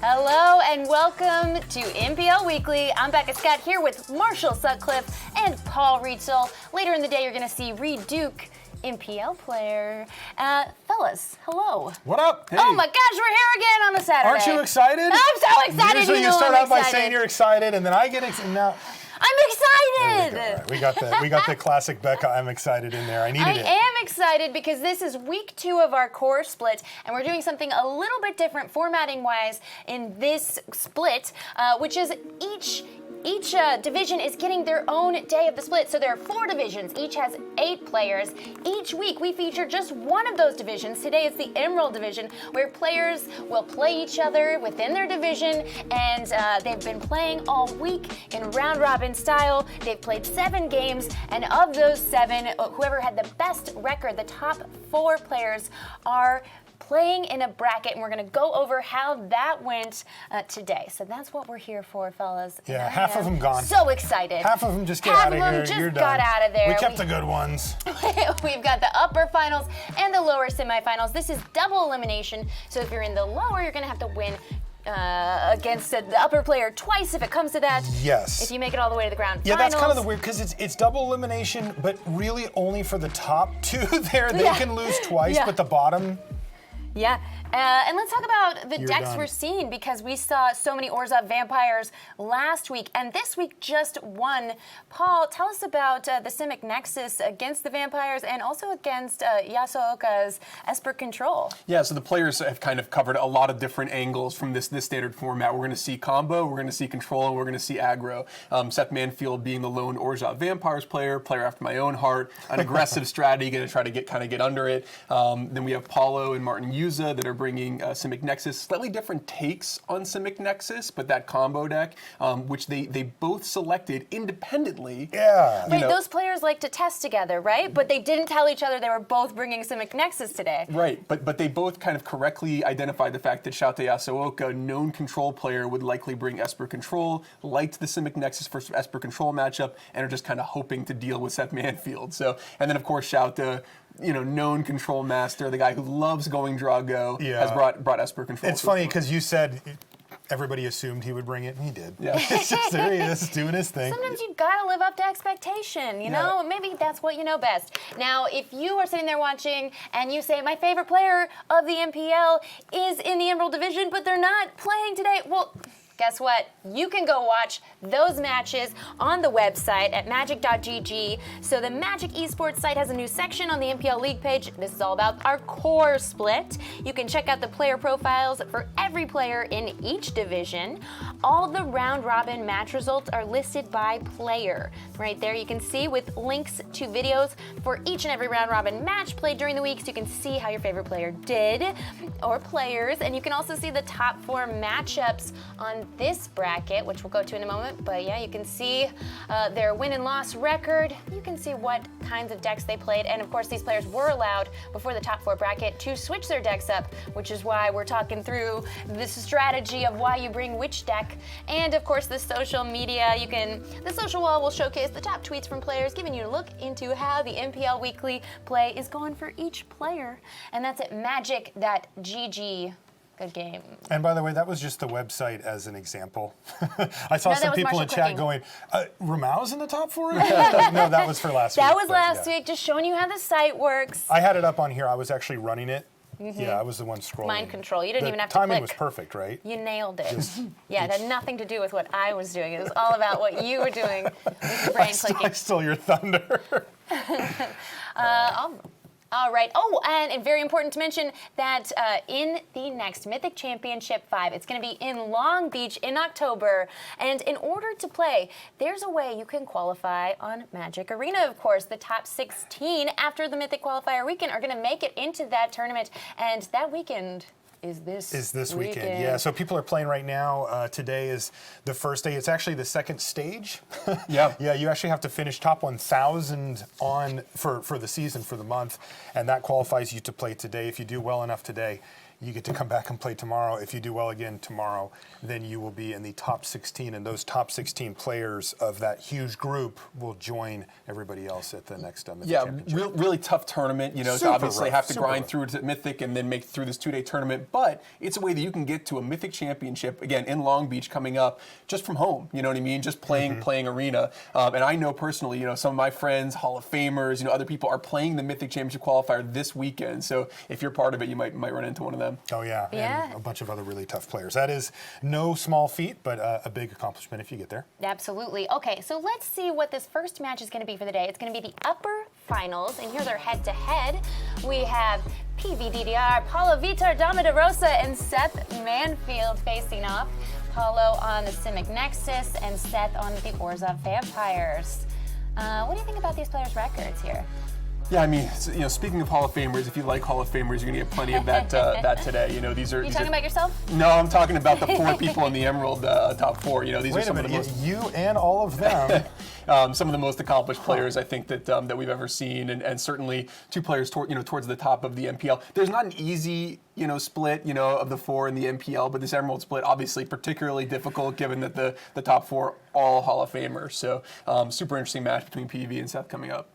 Hello and welcome to MPL Weekly. I'm Becca Scott here with Marshall Sutcliffe and Paul Vitor. Later in the day, you're going to see Reed Duke, MPL player. Fellas, hello. What up? Hey. Oh my gosh, we're here again on a Saturday. Aren't you excited? I'm so excited. Usually you start out by saying you're excited, and then I get excited. Now I'm excited. Right. We got the classic Becca. I'm excited in there. I needed it. I am excited because this is week 2 of our core split, and we're doing something a little bit different formatting-wise in this split, which is each division is getting their own day of the split. So there are 4 divisions. Each has 8 players. Each week we feature just one of those divisions. Today it's the Emerald division, where players will play each other within their division, and they've been playing all week in round-robin style. They've played 7 games, and of those 7, whoever had the best record, the top 4 players, are playing in a bracket, and we're going to go over how that went today. So that's what we're here for, fellas. Yeah, half of them gone. So excited. Half of them just get out of here. Half of them just You're got done. out of there. We kept the good ones. We've got the upper finals and the lower semifinals. This is double elimination. So if you're in the lower, you're going to have to win against the upper player twice if it comes to that. Yes. If you make it all the way to the grand Yeah, finals. that's kind of the weird, because it's double elimination, but really only for the top 2 there. They can lose twice, but the bottom... Yeah, and let's talk about the decks done. we're seeing, because we saw so many Orzhov Vampires last week, and this week just one. Paul, tell us about the Simic Nexus against the Vampires and also against Yasuoka's Esper Control. Yeah, so the players have kind of covered a lot of different angles from this standard format. We're going to see combo, we're going to see control, and we're going to see aggro. Seth Manfield being the lone Orzhov Vampires player after my own heart, an aggressive strategy, going to try to get under it. Then we have Paulo and Martin Yuza that are bringing Simic Nexus. Slightly different takes on Simic Nexus, but that combo deck, which they both selected independently. Yeah. Wait, those players like to test together, right? But they didn't tell each other they were both bringing Simic Nexus today. Right, but they both kind of correctly identified the fact that Shoute Yasuoka, known control player, would likely bring Esper Control, liked the Simic Nexus for Esper Control matchup, and are just kind of hoping to deal with Seth Manfield. So, and then of course Shoute, known control master, the guy who loves going Drago, has brought Esper Control. It's funny because you said everybody assumed he would bring it, and he did. Yeah. It's just there he is doing his thing. Sometimes you gotta live up to expectation, you know? Maybe that's what you know best. Now, if you are sitting there watching and you say, my favorite player of the MPL is in the Emerald Division, but they're not playing today, well, guess what? You can go watch those matches on the website at magic.gg. So the Magic Esports site has a new section on the MPL League page. This is all about our core split. You can check out the player profiles for every player in each division. All the round-robin match results are listed by player. Right there you can see with links to videos for each and every round-robin match played during the week, so you can see how your favorite player did, or players. And you can also see the top 4 matchups on this bracket, which we'll go to in a moment. But yeah, you can see their win and loss record. You can see what kinds of decks they played. And of course, these players were allowed before the top 4 bracket to switch their decks up, which is why we're talking through this strategy of why you bring which deck. And of course, the social media, the social wall will showcase the top tweets from players, giving you a look into how the MPL Weekly play is going for each player. And that's at magic.gg. Good game. And by the way, that was just the website as an example. I saw some people in chat going, Ramau's in the top 4? No, that was for last week. That was last week, just showing you how the site works. I had it up on here. I was actually running it. Yeah, I was the one scrolling. Mind control. You didn't even have to click. The timing was perfect, right? You nailed it. Yeah, it had nothing to do with what I was doing. It was all about what you were doing with your brain clicking. I stole your thunder. All right. Oh, and very important to mention that in the next Mythic Championship 5, it's going to be in Long Beach in October. And in order to play, there's a way you can qualify on Magic Arena, of course. The top 16 after the Mythic Qualifier weekend are going to make it into that tournament. And that weekend is this weekend. Yeah, so people are playing right now. Today is the first day. It's actually the second stage. Yeah. Yeah, you actually have to finish top 1,000 for the season, for the month, and that qualifies you to play today. If you do well enough today, you get to come back and play tomorrow. If you do well again tomorrow, then you will be in the top 16, and those top 16 players of that huge group will join everybody else at the next Mythic Championship. Really tough tournament, you know, to obviously have to grind through to Mythic and then make through this 2-day tournament, but it's a way that you can get to a Mythic Championship, again, in Long Beach coming up, just from home, you know what I mean, just playing arena. And I know personally, you know, some of my friends, Hall of Famers, you know, other people are playing the Mythic Championship qualifier this weekend, so if you're part of it, you might run into one of them. Oh yeah, and a bunch of other really tough players. That is no small feat, but a big accomplishment if you get there. Absolutely. Okay, so let's see what this first match is going to be for the day. It's going to be the upper finals, and here they're head-to-head. We have PVDDR, Paulo Vitor Damo Da Rosa, and Seth Manfield facing off. Paulo on the Simic Nexus and Seth on the Orzhov Vampires. What do you think about these players' records here? Yeah, I mean, you know, speaking of Hall of Famers, if you like Hall of Famers, you're gonna get plenty of that that today. You know, these are. You talking about yourself? No, I'm talking about the 4 people in the Emerald top 4. You know, these are some of the most. You and all of them. Some of the most accomplished players I think that we've ever seen, and certainly 2 players towards the top of the MPL. There's not an easy split of the 4 in the MPL, but this Emerald split obviously particularly difficult given that the top 4 all Hall of Famers. So super interesting match between PV and Seth coming up.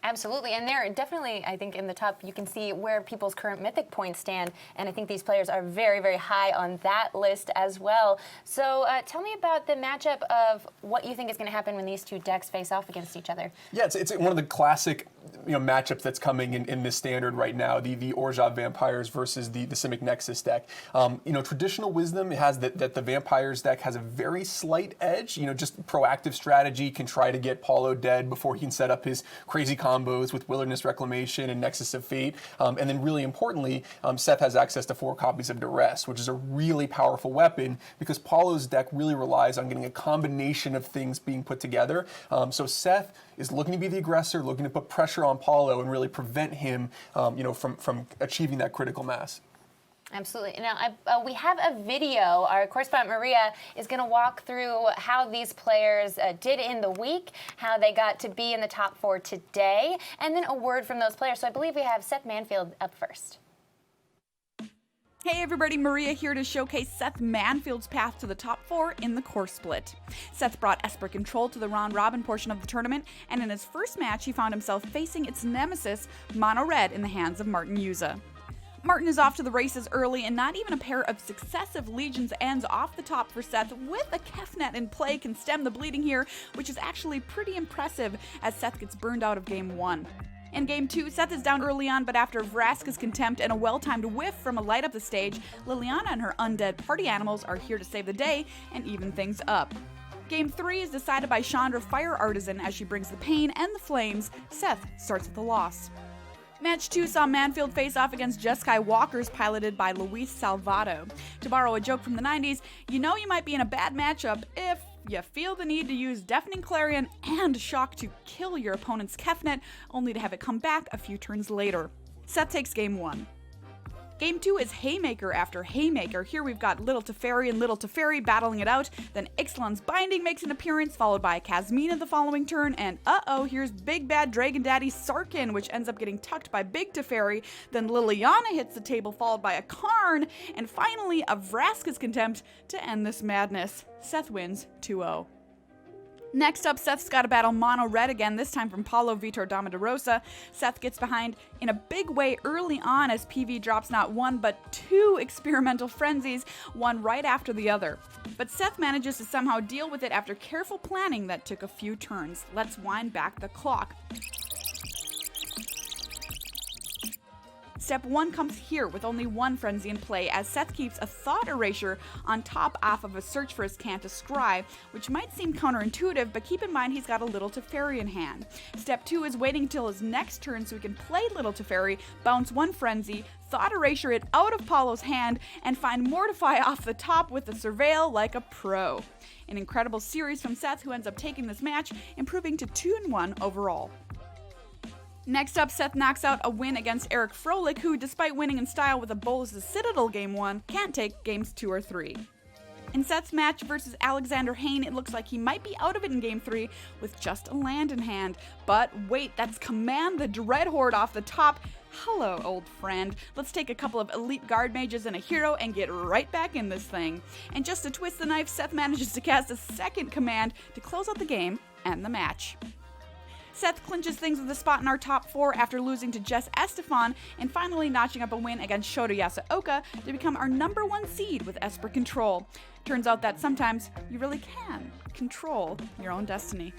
Absolutely, and they're definitely, I think, in the top. You can see where people's current Mythic points stand, and I think these players are very, very high on that list as well. So tell me about the matchup of what you think is going to happen when these 2 decks face off against each other. Yeah, it's one of the classic matchups that's coming in this standard right now, the Orzhov Vampires versus the Simic Nexus deck. Traditional wisdom has that the Vampires deck has a very slight edge. Just proactive strategy can try to get Paulo dead before he can set up his crazy combos with Wilderness Reclamation and Nexus of Fate. And then really importantly, Seth has access to 4 copies of Duress, which is a really powerful weapon because Paulo's deck really relies on getting a combination of things being put together. So Seth is looking to be the aggressor, looking to put pressure on Paulo and really prevent him from achieving that critical mass. Absolutely. Now, we have a video. Our correspondent Maria is going to walk through how these players did in the week, how they got to be in the top 4 today, and then a word from those players. So I believe we have Seth Manfield up first. Hey everybody, Maria here to showcase Seth Manfield's path to the top 4 in the core split. Seth brought Esper Control to the round-robin portion of the tournament, and in his first match he found himself facing its nemesis, Mono Red, in the hands of Martin Yuza. Martin is off to the races early, and not even a pair of successive Legions ends off the top for Seth with a Kefnet in play can stem the bleeding here, which is actually pretty impressive as Seth gets burned out of Game 1. In Game 2, Seth is down early on, but after Vraska's Contempt and a well-timed whiff from a light up the stage, Liliana and her undead party animals are here to save the day and even things up. Game 3 is decided by Chandra Fire Artisan as she brings the pain and the flames. Seth starts with a loss. Match 2 saw Manfield face off against Jeskai Walkers piloted by Luis Salvato. To borrow a joke from the 90s, you know you might be in a bad matchup if you feel the need to use Deafening Clarion and Shock to kill your opponent's Kefnet, only to have it come back a few turns later. Seth takes Game 1. Game 2 is Haymaker after Haymaker. Here we've got Little Teferi and Little Teferi battling it out. Then Ixalan's Binding makes an appearance, followed by Kazmina the following turn. And here's Big Bad Dragon Daddy Sarkin, which ends up getting tucked by Big Teferi. Then Liliana hits the table, followed by a Karn. And finally, a Vraska's Contempt to end this madness. Seth wins 2-0. Next up, Seth's got to battle Mono Red again, this time from Paulo Vitor Damo Da Rosa. Seth gets behind in a big way early on as PV drops not 1 but 2 experimental frenzies, one right after the other. But Seth manages to somehow deal with it after careful planning that took a few turns. Let's wind back the clock. Step 1 comes here with only 1 frenzy in play as Seth keeps a Thought Erasure on top off of a search for his Canta Scry, which might seem counterintuitive, but keep in mind he's got a Little Teferi in hand. Step 2 is waiting until his next turn so he can play Little Teferi, bounce 1 frenzy, Thought Erasure it out of Paulo's hand, and find Mortify off the top with a Surveil like a pro. An incredible series from Seth, who ends up taking this match, improving to 2-1 overall. Next up, Seth knocks out a win against Eric Froelich, who, despite winning in style with a Bolas' Citadel Game 1, can't take Games 2 or 3. In Seth's match versus Alexander Hayne, it looks like he might be out of it in Game 3 with just a land in hand. But wait, that's Command the Dread Horde off the top. Hello, old friend. Let's take a couple of elite guard mages and a hero and get right back in this thing. And just to twist the knife, Seth manages to cast a second command to close out the game and the match. Seth clinches things with a spot in our top 4 after losing to Jess Estefan and finally notching up a win against Shota Yasuoka to become our number 1 seed with Esper Control. Turns out that sometimes you really can control your own destiny.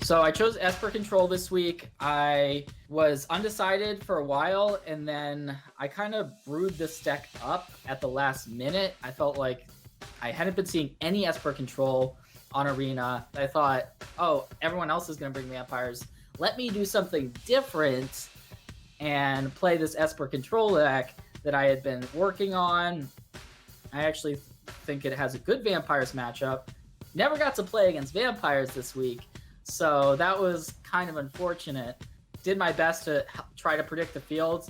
So I chose Esper Control this week. I was undecided for a while, and then I kind of brewed this deck up at the last minute. I felt like I hadn't been seeing any Esper Control on Arena. I thought, oh, everyone else is going to bring vampires. Let me do something different and play this Esper Control deck that I had been working on. I actually think it has a good vampires matchup. Never got to play against vampires this week. So that was kind of unfortunate. Did my best to try to predict the field.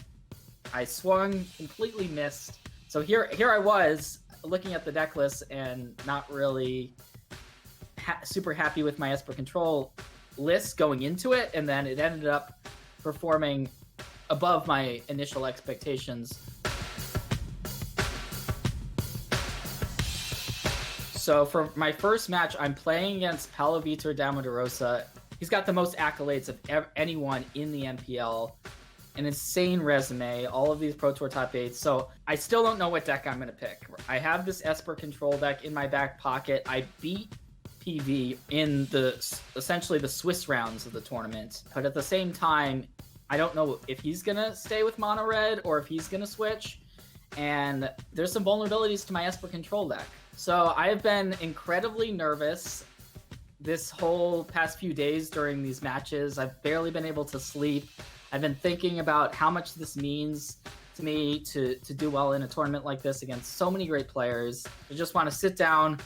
I swung, completely missed. So here I was looking at the deck list and not really super happy with my Esper Control list going into it. And then it ended up performing above my initial expectations. So for my first match, I'm playing against Paulo Vitor Damo Da Rosa. He's got the most accolades of anyone in the MPL. An insane resume, all of these Pro Tour top 8s. So I still don't know what deck I'm going to pick. I have this Esper Control deck in my back pocket. I beat PV in essentially the Swiss rounds of the tournament. But at the same time, I don't know if he's going to stay with mono red or if he's going to switch. And there's some vulnerabilities to my Esper Control deck. So I have been incredibly nervous this whole past few days during these matches. I've barely been able to sleep. I've been thinking about how much this means to me to do well in a tournament like this against so many great players. I just want to sit down,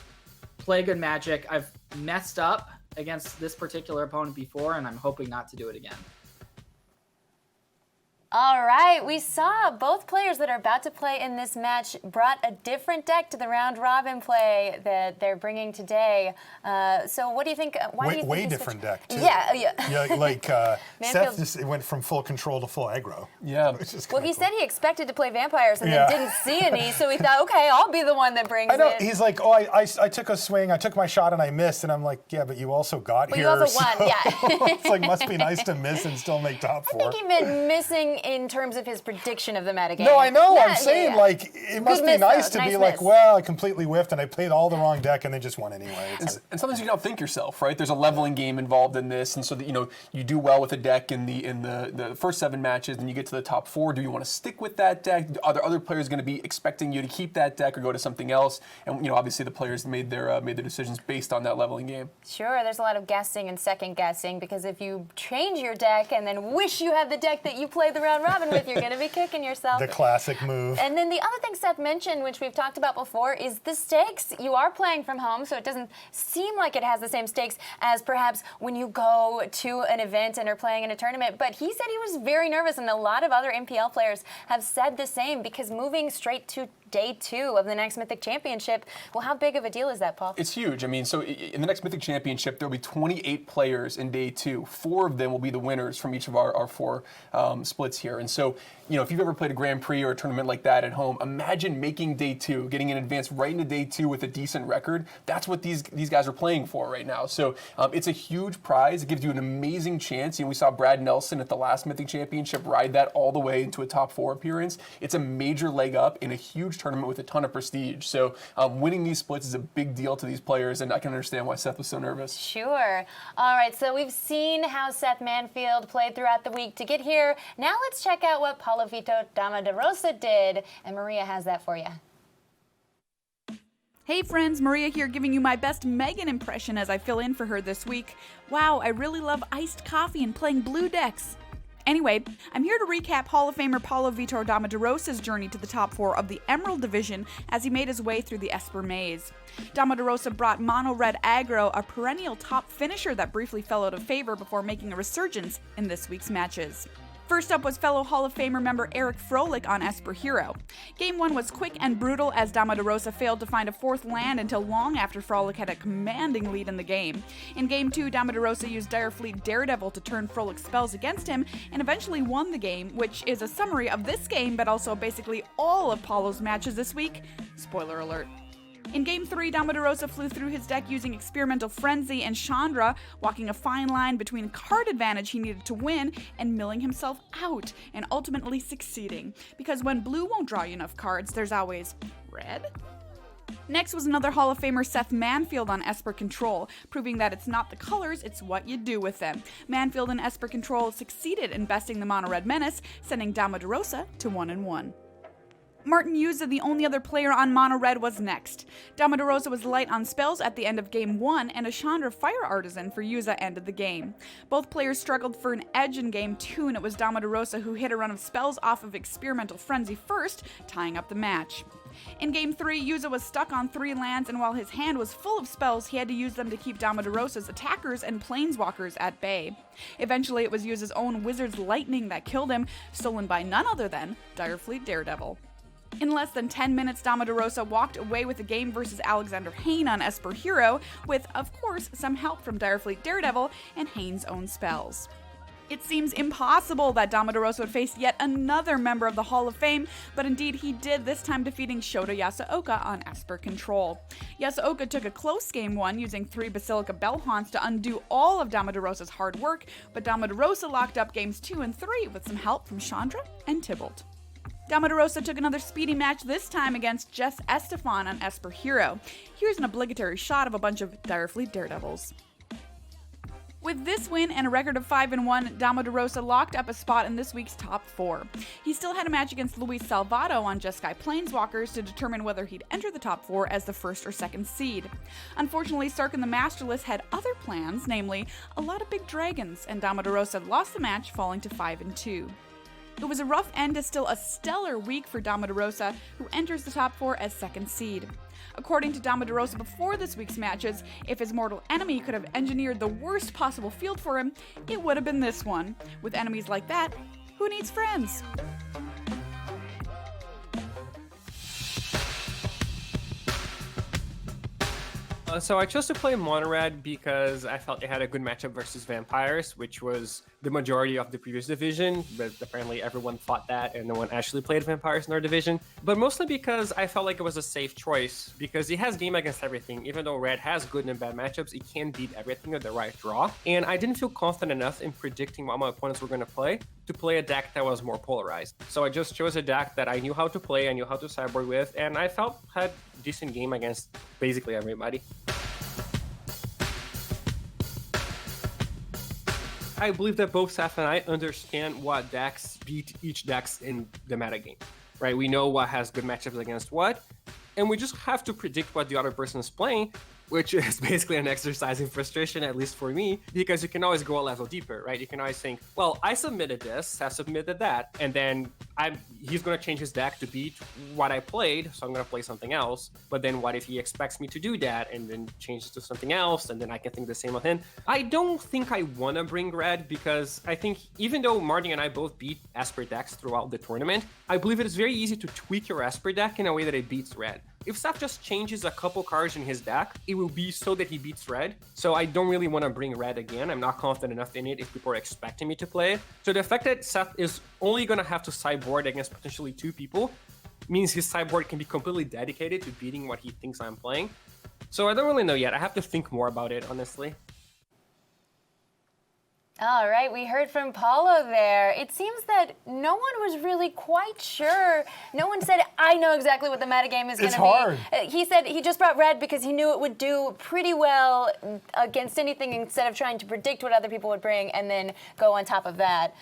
play good Magic. I've messed up against this particular opponent before, and I'm hoping not to do it again. All right, we saw both players that are about to play in this match brought a different deck to the round robin play that they're bringing today. So what do you think? Why do you think way they different switched? deck, too. Yeah. Like Seth Manfield- just went from full control to full aggro. Yeah. Which is Well, kinda he cool. said he expected to play vampires and Yeah. then didn't see any, so he thought, okay, I'll be the one that brings I know. it. He's like, oh, I took a swing, I took my shot and I missed. And I'm like, yeah, but you also got But here. you also won, yeah. It's like, must be nice to miss and still make top I 4. think he meant missing in terms of his prediction of the metagame. No, I know. Yeah, I'm saying, yeah. like, it must Good be miss, nice though. to be Nice like, miss. well, I completely whiffed and I played all the wrong deck and then just won anyway. And sometimes you outthink yourself, right? There's a leveling game involved in this, and so that you do well with a deck in the first 7 matches, and you get to the top 4. Do you want to stick with that deck? Are there other players going to be expecting you to keep that deck or go to something else? And obviously the players made their decisions based on that leveling game. Sure, there's a lot of guessing and second guessing because if you change your deck and then wish you had the deck that you played the round robin with, you're going to be kicking yourself. The classic move. And then the other thing Seth mentioned, which we've talked about before, is the stakes. You are playing from home, so it doesn't seem like it has the same stakes as perhaps when you go to an event and are playing in a tournament. But he said he was very nervous, and a lot of other MPL players have said the same because moving straight to day 2 of the next Mythic Championship, well, how big of a deal is that, Paul? It's huge. I mean, so in the next Mythic Championship, there'll be 28 players in day 2. 4 of them will be the winners from each of our 4 splits here. And so, if you've ever played a Grand Prix or a tournament like that at home, imagine making day 2, getting an advance right into day 2 with a decent record. That's what these guys are playing for right now. So it's a huge prize. It gives you an amazing chance. We saw Brad Nelson at the last Mythic Championship ride that all the way into a top 4 appearance. It's a major leg up in a huge tournament with a ton of prestige. So winning these splits is a big deal to these players, and I can understand why Seth was so nervous. Sure. All right, so we've seen how Seth Manfield played throughout the week to get here. Now let's check out what Paulo Vitor Damo Da Rosa did, and Maria has that for you. Hey friends, Maria here giving you my best Megan impression as I fill in for her this week. Wow, I really love iced coffee and playing blue decks. Anyway, I'm here to recap Hall of Famer Paulo Vitor Damo Da Rosa's journey to the top 4 of the Emerald Division as he made his way through the Esper Maze. Damo Da Rosa brought Mono Red Aggro, a perennial top finisher that briefly fell out of favor before making a resurgence in this week's matches. First up was fellow Hall of Famer member Eric Froelich on Esper Hero. Game 1 was quick and brutal as Damo Da Rosa failed to find a 4th land until long after Froelich had a commanding lead in the game. In Game 2, Damo Da Rosa used Direfleet Daredevil to turn Froelich's spells against him and eventually won the game, which is a summary of this game but also basically all of Paulo's matches this week. Spoiler alert. In Game 3, Damo Da Rosa flew through his deck using Experimental Frenzy and Chandra, walking a fine line between card advantage he needed to win and milling himself out, and ultimately succeeding. Because when blue won't draw you enough cards, there's always red? Next was another Hall of Famer Seth Manfield on Esper Control, proving that it's not the colors, it's what you do with them. Manfield and Esper Control succeeded in besting the Mono Red Menace, sending Damo Da Rosa to 1-1. Martin Yuza, the only other player on Mono Red, was next. Damo Da Rosa was light on spells at the end of Game 1, and a Chandra Fire Artisan for Yuza ended the game. Both players struggled for an edge in Game 2, and it was Damo Da Rosa who hit a run of spells off of Experimental Frenzy first, tying up the match. In Game 3, Yuza was stuck on 3 lands, and while his hand was full of spells, he had to use them to keep Damo Da Rosa's attackers and planeswalkers at bay. Eventually, it was Yuza's own Wizard's Lightning that killed him, stolen by none other than Direfleet Daredevil. In less than 10 minutes, Damo Da Rosa walked away with the game versus Alexander Hayne on Esper Hero, with, of course, some help from Direfleet Daredevil and Hayne's own spells. It seems impossible that Damo Da Rosa would face yet another member of the Hall of Fame, but indeed he did, this time defeating Shota Yasuoka on Esper Control. Yasuoka took a close Game 1 using 3 Basilica Bellhaunts to undo all of Damo Da Rosa's hard work, but Damo Da Rosa locked up Games 2 and 3 with some help from Chandra and Tybalt. Damo Da Rosa took another speedy match, this time against Jess Estefan on Esper Hero. Here's an obligatory shot of a bunch of Direfleet Daredevils. With this win and a record of 5-1, Damo Da Rosa locked up a spot in this week's top 4. He still had a match against Luis Salvato on Jeskai Planeswalkers to determine whether he'd enter the top 4 as the 1st or 2nd seed. Unfortunately, Sarkhan the Masterless had other plans, namely a lot of big dragons, and Damo Da Rosa lost the match, falling to 5-2. It was a rough end to still a stellar week for Damo Da Rosa, who enters the top 4 as 2nd seed. According to Damo Da Rosa before this week's matches, if his mortal enemy could have engineered the worst possible field for him, it would have been this one. With enemies like that, who needs friends? So I chose to play Monorad because I felt it had a good matchup versus Vampires, which was the majority of the previous division, but apparently everyone thought that and no one actually played Vampires in our division. But mostly because I felt like it was a safe choice, because it has game against everything. Even though Red has good and bad matchups, it can beat everything with the right draw. And I didn't feel confident enough in predicting what my opponents were going to play a deck that was more polarized. So I just chose a deck that I knew how to play, I knew how to sideboard with, and I felt had decent game against basically everybody. I believe that both Seth and I understand what decks beat each decks in the metagame, right? We know what has good matchups against what, and we just have to predict what the other person is playing, which is basically an exercise in frustration, at least for me, because you can always go a level deeper, right? You can always think, well, I submitted this, Seth submitted that, and then he's going to change his deck to beat what I played, so I'm going to play something else. But then what if he expects me to do that and then change to something else, and then I can think the same of him? I don't think I want to bring Red, because I think even though Marty and I both beat Esper decks throughout the tournament, I believe it is very easy to tweak your Esper deck in a way that it beats Red. If Seth just changes a couple cards in his deck, it will be so that he beats Red. So I don't really want to bring Red again. I'm not confident enough in it if people are expecting me to play it. So the fact that Seth is only going to have to sideboard against potentially 2 people means his sideboard can be completely dedicated to beating what he thinks I'm playing. So I don't really know yet. I have to think more about it, honestly. All right, we heard from Paulo there. It seems that no one was really quite sure. No one said, I know exactly what the metagame is going to be. It's hard. He said he just brought Red because he knew it would do pretty well against anything instead of trying to predict what other people would bring and then go on top of that.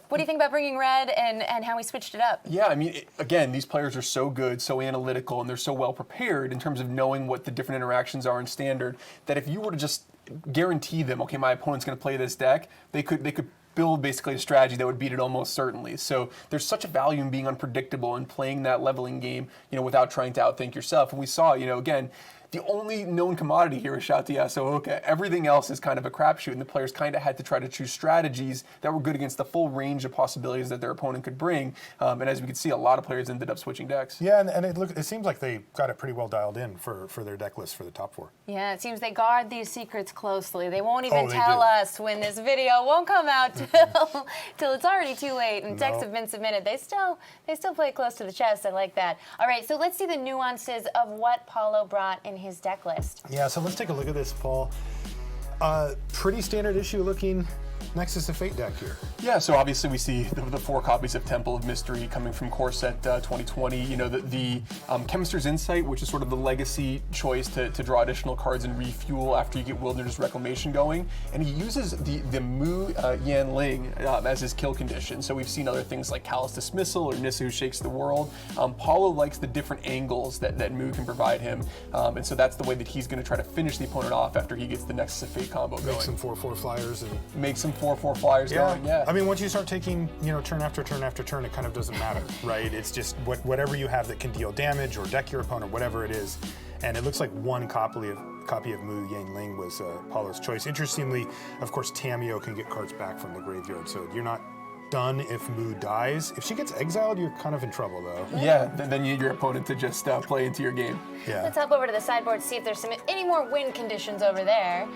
What do you think about bringing Red and how we switched it up? Yeah, I mean, again, these players are so good, so analytical, and they're so well prepared in terms of knowing what the different interactions are in Standard, that if you were to just guarantee them, okay, my opponent's going to play this deck, they could build basically a strategy that would beat it almost certainly. So there's such a value in being unpredictable and playing that leveling game, without trying to outthink yourself. And we saw, again, the only known commodity here is Shatiya Sohoka. Everything else is kind of a crapshoot, and the players kind of had to try to choose strategies that were good against the full range of possibilities that their opponent could bring. And as we could see, a lot of players ended up switching decks. Yeah, and it seems like they got it pretty well dialed in for their deck list for the top 4. Yeah, it seems they guard these secrets closely. They won't even they tell do. us when this video won't come out till it's already too late and decks have been submitted. They still play close to the chest. I like that. All right, so let's see the nuances of what Paulo brought in his deck list. Yeah, so let's take a look at this, Paul. Pretty standard issue looking Nexus of Fate deck here. Yeah, so obviously we see the 4 copies of Temple of Mystery coming from core set 2020. The Chemist's Insight, which is sort of the legacy choice to draw additional cards and refuel after you get Wilderness Reclamation going. And he uses the Mu Yan Ling as his kill condition. So we've seen other things like Callous Dismissal or Nissa Who Shakes the World. Paulo likes the different angles that Mu can provide him. And so that's the way that he's going to try to finish the opponent off after he gets the Nexus of Fate combo going. Make some 4/4 flyers and make some 4/4 flyers going, yeah. I mean, once you start taking, turn after turn after turn, it kind of doesn't matter, right? It's just whatever you have that can deal damage or deck your opponent, whatever it is. And it looks like one copy of Mu Yang Ling was Paulo's choice. Interestingly, of course, Tamio can get cards back from the graveyard, so you're not done if Mu dies. If she gets exiled, you're kind of in trouble, though. Yeah, then you need your opponent to just play into your game. Yeah. Let's hop over to the sideboard, see if there's any more win conditions over there.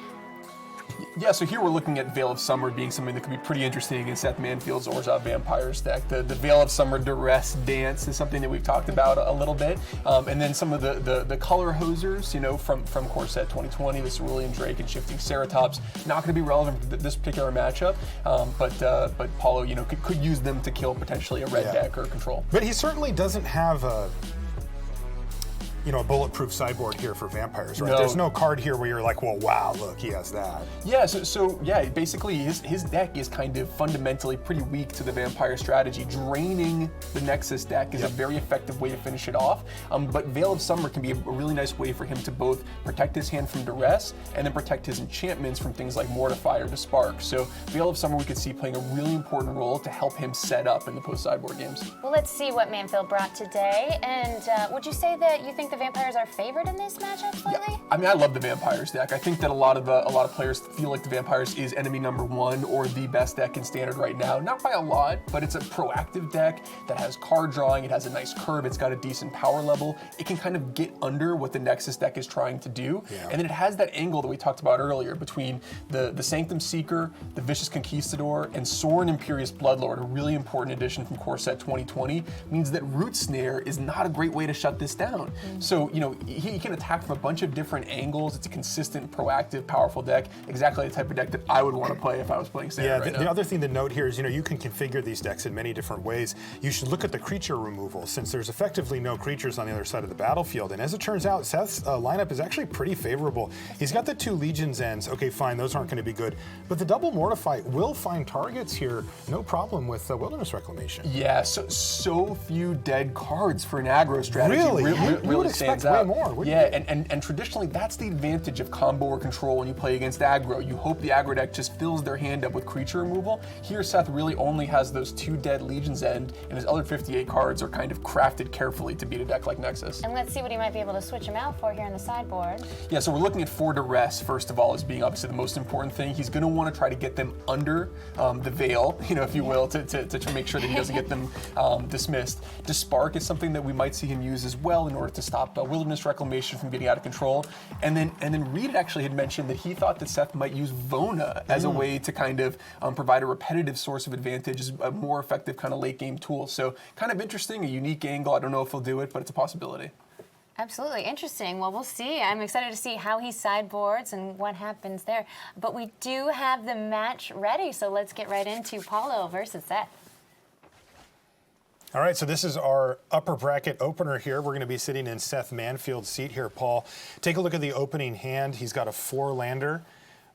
Yeah, so here we're looking at Veil of Summer being something that could be pretty interesting in Seth Manfield's Orzhov Vampires deck. The Veil of Summer Duress Dance is something that we've talked about a little bit. And then some of the color hosers, from core set 2020, the Cerulean Drake and Shifting Ceratops, not going to be relevant to this particular matchup, but Paulo, could use them to kill potentially a red deck or control. But he certainly doesn't have a bulletproof sideboard here for Vampires, right? No. There's no card here where you're like, well, wow, look, he has that. Yeah, so basically his deck is kind of fundamentally pretty weak to the Vampire strategy. Draining the Nexus deck is a very effective way to finish it off, but Veil of Summer can be a really nice way for him to both protect his hand from duress and then protect his enchantments from things like Mortify or Despark. So Veil of Summer we could see playing a really important role to help him set up in the post-sideboard games. Well, let's see what Manfield brought today. And would you say that you think the Vampires are favored in this matchup slightly? Yeah, I mean, I love the Vampires deck. I think that a lot of players feel like the Vampires is enemy number 1 or the best deck in Standard right now. Not by a lot, but it's a proactive deck that has card drawing. It has a nice curve. It's got a decent power level. It can kind of get under what the Nexus deck is trying to do. Yeah. And then it has that angle that we talked about earlier between the Sanctum Seeker, the Vicious Conquistador, and Sorin Imperious Bloodlord, a really important addition from core set 2020, means that Root Snare is not a great way to shut this down. So, he can attack from a bunch of different angles. It's a consistent, proactive, powerful deck. Exactly the type of deck that I would want to play if I was playing Standard right now. The other thing to note here is, you can configure these decks in many different ways. You should look at the creature removal, since there's effectively no creatures on the other side of the battlefield. And as it turns out, Seth's lineup is actually pretty favorable. He's got the 2 Legion's Ends. Okay, fine, those aren't going to be good. But the double Mortify will find targets here, no problem with Wilderness Reclamation. Yeah, so few dead cards for an aggro strategy. Really? You would Really expect stands way out. more, wouldn't Yeah, and traditionally that's the advantage of combo or control when you play against aggro. You hope the aggro deck just fills their hand up with creature removal. Here, Seth really only has those 2 dead Legion's End, and his other 58 cards are kind of crafted carefully to beat a deck like Nexus. And let's see what he might be able to switch him out for here in the sideboard. Yeah, so we're looking at 4 Duress, first of all, as being obviously the most important thing. He's going to want to try to get them under the veil, if you will, to make sure that he doesn't get them dismissed. Despark is something that we might see him use as well in order to stop Wilderness Reclamation from getting out of control. And then Reed actually had mentioned that he thought that Seth might use Vona as a way to kind of provide a repetitive source of advantage, as a more effective kind of late game tool. So kind of interesting, a unique angle. I don't know if he'll do it, but it's a possibility. Absolutely interesting. Well, we'll see. I'm excited to see how he sideboards and what happens there. But we do have the match ready, so let's get right into Paulo versus Seth. All right, so this is our upper bracket opener here. We're going to be sitting in Seth Manfield's seat here, Paul. Take a look at the opening hand. He's got a 4-lander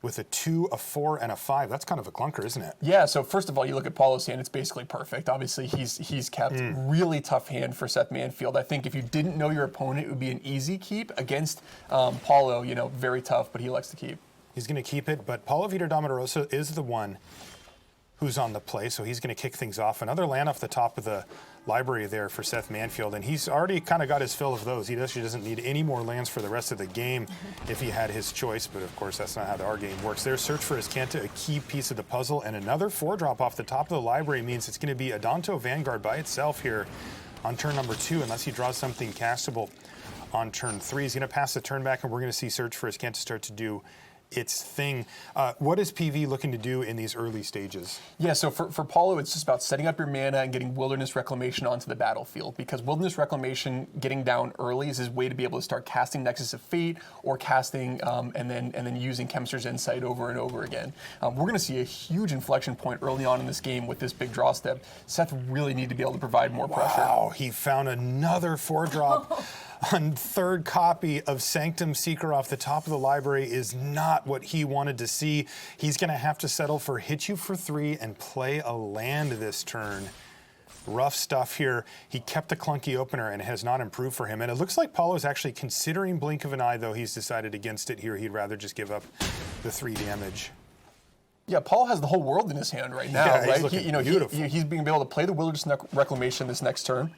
with a 2, a 4, and a 5. That's kind of a clunker, isn't it? Yeah, so first of all, you look at Paulo's hand, it's basically perfect. Obviously, he's kept really tough hand for Seth Manfield. I think if you didn't know your opponent, it would be an easy keep. Against Paulo, very tough, but he likes to keep. He's going to keep it, but Paulo Vitor Damo Da Rosa is the one who's on the play, so he's going to kick things off. Another land off the top of the library there for Seth Manfield, and he's already kind of got his fill of those. He actually doesn't need any more lands for the rest of the game if he had his choice, but of course that's not how our game works. There's Search for Azcanta, a key piece of the puzzle, and another 4-drop off the top of the library means it's going to be a Danto Vanguard by itself here on turn number 2, unless he draws something castable on turn 3. He's going to pass the turn back, and we're going to see Search for Azcanta start to do its thing. What is PV looking to do in these early stages? Yeah, so for Paulo, it's just about setting up your mana and getting Wilderness Reclamation onto the battlefield, because Wilderness Reclamation getting down early is his way to be able to start casting Nexus of Fate or casting and then using Chemist's Insight over and over again. We're going to see a huge inflection point early on in this game with this big draw step. Seth really need to be able to provide more pressure. Wow, he found another 4-drop. On third copy of Sanctum Seeker off the top of the library is not what he wanted to see. He's going to have to settle for hit you for 3 and play a land this turn. Rough stuff here. He kept the clunky opener and it has not improved for him. And it looks like Paulo's actually considering Blink of an Eye, though he's decided against it here. He'd rather just give up the 3 damage. Yeah, Paul has the whole world in his hand right now, Yeah, right? he's looking beautiful. He's being able to play the Wilderness Reclamation this next turn.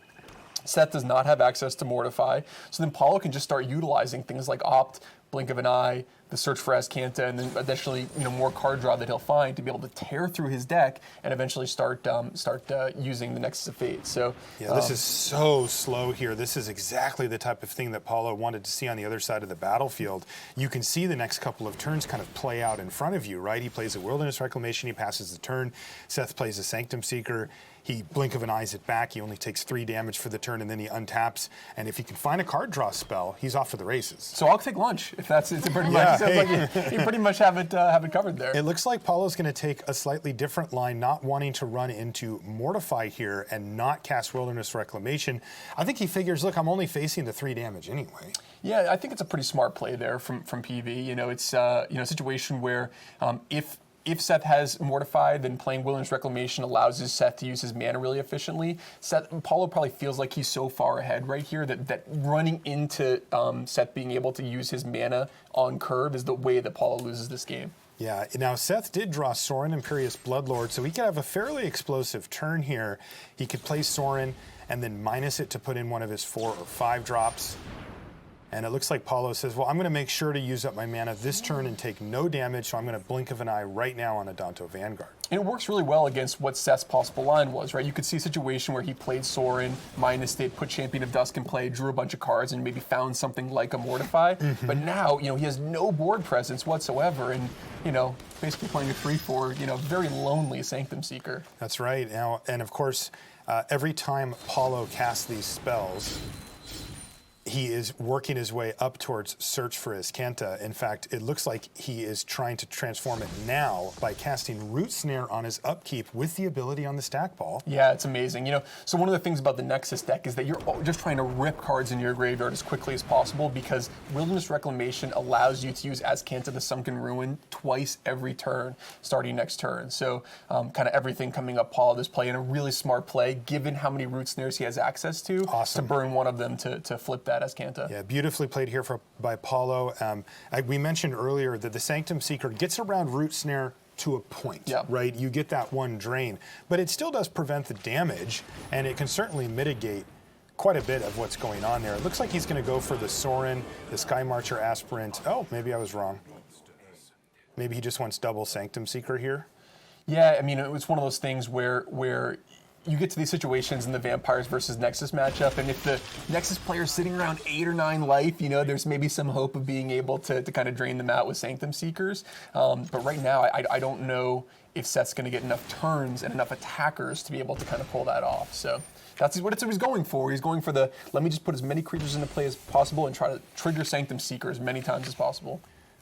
Seth does not have access to Mortify, so then Paulo can just start utilizing things like Opt, Blink of an Eye, the Search for Azcanta, and then additionally, more card draw that he'll find to be able to tear through his deck and eventually start using the Nexus of Fate. So yeah, this is so slow here. This is exactly the type of thing that Paulo wanted to see on the other side of the battlefield. You can see the next couple of turns kind of play out in front of you, right? He plays a Wilderness Reclamation, he passes the turn. Seth plays a Sanctum Seeker. He Blink of an Eyes it back. He only takes 3 damage for the turn, and then he untaps. And if he can find a card draw spell, he's off to the races. So I'll take lunch if that's it's pretty much. Sounds like you pretty much have it covered there. It looks like Paulo's going to take a slightly different line, not wanting to run into Mortify here and not cast Wilderness Reclamation. I think he figures, look, I'm only facing the 3 damage anyway. Yeah, I think it's a pretty smart play there from PV. It's a situation where if Seth has Mortified, then playing Wilderness Reclamation allows his Seth to use his mana really efficiently. Paulo probably feels like he's so far ahead right here that running into Seth being able to use his mana on curve is the way that Paulo loses this game. Yeah, now Seth did draw Sorin, Imperious Bloodlord, so he could have a fairly explosive turn here. He could play Sorin and then minus it to put in one of his 4 or 5 drops. And it looks like Paulo says, well, I'm going to make sure to use up my mana this turn and take no damage, so I'm going to Blink of an Eye right now on a Danto Vanguard. And it works really well against what Seth's possible line was, right? You could see a situation where he played Sorin, minus it, put Champion of Dusk in play, drew a bunch of cards, and maybe found something like a Mortify. But now, he has no board presence whatsoever, and, basically playing a 3/4, very lonely Sanctum Seeker. That's right. Now, and of course, every time Paulo casts these spells, he is working his way up towards Search for Azcanta. In fact, it looks like he is trying to transform it now by casting Root Snare on his upkeep with the ability on the stack ball. Yeah, it's amazing. So one of the things about the Nexus deck is that you're just trying to rip cards in your graveyard as quickly as possible, because Wilderness Reclamation allows you to use Azcanta the Sunken Ruin twice every turn, starting next turn. So kind of everything coming up Paulo this play, and a really smart play, given how many Root Snares he has access to, Awesome. to burn one of them to flip that Azcanta. Yeah, beautifully played here by Paulo. We mentioned earlier that the Sanctum Seeker gets around Root Snare to a point, right? You get that one drain, but it still does prevent the damage, and it can certainly mitigate quite a bit of what's going on there. It looks like he's going to go for the Sorin, the Sky Marcher Aspirant. Oh, maybe I was wrong. Maybe he just wants double Sanctum Seeker here. Yeah, I mean, it was one of those things where you get to these situations in the Vampires versus Nexus matchup, and if the Nexus player is sitting around 8 or 9 life, there's maybe some hope of being able to kind of drain them out with Sanctum Seekers. But right now, I don't know if Seth's going to get enough turns and enough attackers to be able to kind of pull that off. So that's what he's going for. He's going for let me just put as many creatures into play as possible and try to trigger Sanctum Seeker as many times as possible.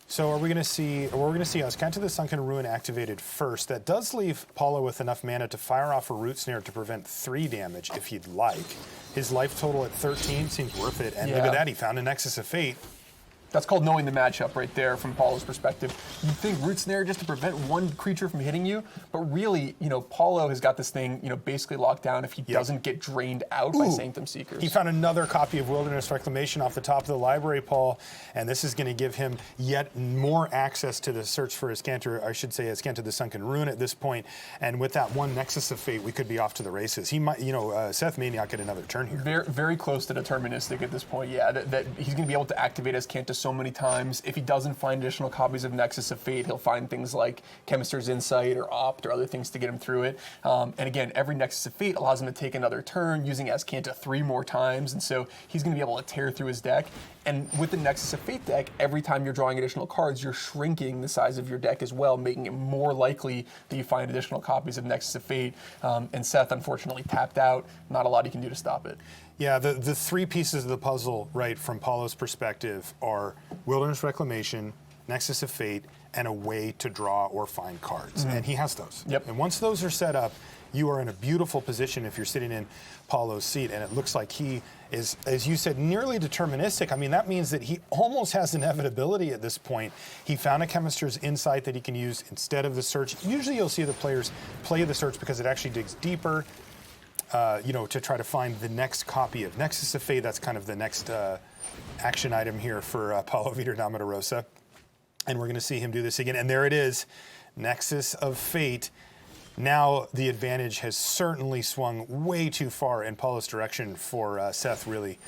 So we're going to see Azcanta the Sunken Ruin activated first. That does leave Paulo with enough mana to fire off a Root Snare to prevent 3 damage if he'd like. His life total at 13 seems worth it. And look at that, he found a Nexus of Fate. That's called knowing the matchup right there from Paulo's perspective. You think Root Snare just to prevent one creature from hitting you, but really, Paulo has got this thing, basically locked down if he doesn't get drained out by Sanctum Seekers. He found another copy of Wilderness Reclamation off the top of the library, Paul, and this is going to give him yet more access to the search for Azcanta, I should say Azcanta the Sunken Ruin at this point. And with that one Nexus of Fate, we could be off to the races. He might, Seth may not get another turn here. Very, very close to deterministic at this point, yeah. That he's going to be able to activate Azcanta so many times. If he doesn't find additional copies of Nexus of Fate, he'll find things like Chemist's Insight or Opt or other things to get him through it. And again, every Nexus of Fate allows him to take another turn using Azcanta 3 more times, and so he's going to be able to tear through his deck. And with the Nexus of Fate deck, every time you're drawing additional cards, you're shrinking the size of your deck as well, making it more likely that you find additional copies of Nexus of Fate. And Seth, unfortunately, tapped out. Not a lot he can do to stop it. Yeah, the 3 pieces of the puzzle, right, from Paulo's perspective are Wilderness Reclamation, Nexus of Fate, and a way to draw or find cards. And he has those. Yep. And once those are set up, you are in a beautiful position if you're sitting in Paulo's seat, and it looks like he is, as you said, nearly deterministic. I mean, that means that he almost has inevitability at this point. He found a Chemist's Insight that he can use instead of the search. Usually you'll see the players play the search because it actually digs deeper. To try to find the next copy of Nexus of Fate. That's kind of the next action item here for Paulo Vitor Damo Da Rosa. And we're going to see him do this again. And there it is, Nexus of Fate. Now the advantage has certainly swung way too far in Paulo's direction for Seth really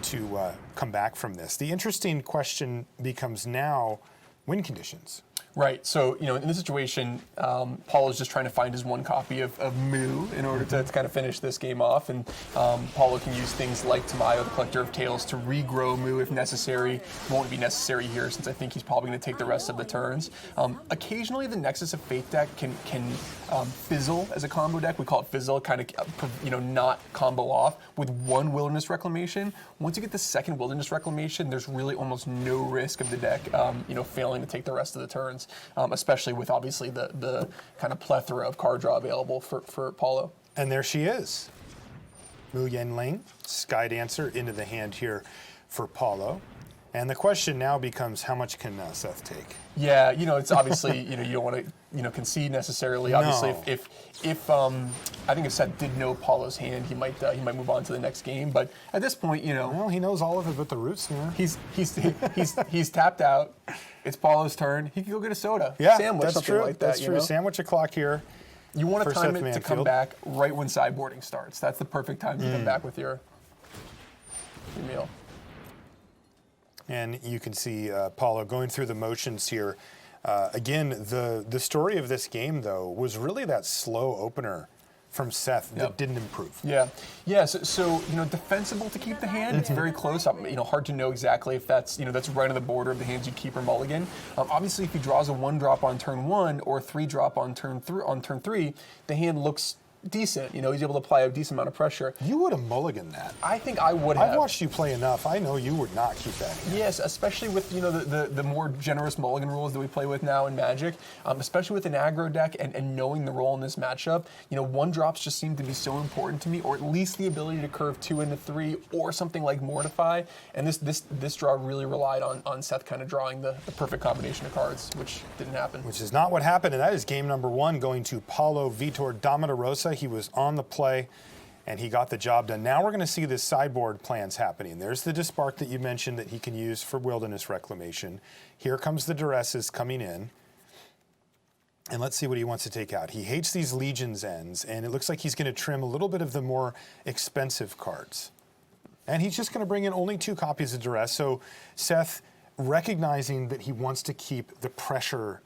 to come back from this. The interesting question becomes now win conditions. Right. So, in this situation, Paulo's just trying to find his one copy of Moo in order to kind of finish this game off. And Paulo can use things like Tamayo, the Collector of Tales, to regrow Moo if necessary. Won't be necessary here since I think he's probably going to take the rest of the turns. Occasionally, the Nexus of Fate deck can fizzle as a combo deck. We call it fizzle, kind of, not combo off with one Wilderness Reclamation. Once you get the second Wilderness Reclamation, there's really almost no risk of the deck, failing to take the rest of the turns. Especially with obviously the kind of plethora of card draw available for Paulo. And there she is. Mu Yenling, Sky Dancer into the hand here for Paulo. And the question now becomes, how much can Seth take? Yeah, it's obviously, you don't want to, concede necessarily. Obviously, No. if I think if Seth did know Paulo's hand, he might move on to the next game. But at this point, Well, he knows all of it but the Root Snare. he's tapped out. It's Paulo's turn. He could go get a soda, Yeah, sandwich, that's something true. like that. That's true. Sandwich o'clock here. You want to for time Seth it to come Manfield. back right when sideboarding starts. That's the perfect time to come back with your meal. And you can see Paulo going through the motions here. Again, the story of this game, though, was really that slow opener from Seth that didn't improve. Yeah. So defensible to keep the hand. It's very close. Hard to know exactly if that's that's right on the border of the hands you'd keep or mulligan. Obviously, if he draws a 1-drop on turn 1 or 3-drop on turn 3, the hand looks decent. He's able to apply a decent amount of pressure. You would have mulliganed that. I think I would have. I've watched you play enough. I know you would not keep that hand. Yes, especially with the more generous mulligan rules that we play with now in Magic, especially with an aggro deck and knowing the role in this matchup. 1-drops just seem to be so important to me, or at least the ability to curve 2 into 3, or something like Mortify. And this draw really relied on Seth kind of drawing the perfect combination of cards, which didn't happen. Which is not what happened, and that is game number 1 going to Paulo Vitor Damo Da Rosa. He was on the play, and he got the job done. Now we're going to see the sideboard plans happening. There's the Dispark that you mentioned that he can use for Wilderness Reclamation. Here comes the Duresses coming in. And let's see what he wants to take out. He hates these Legion's Ends, and it looks like he's going to trim a little bit of the more expensive cards. And he's just going to bring in only 2 copies of Duress. So Seth, recognizing that he wants to keep the pressure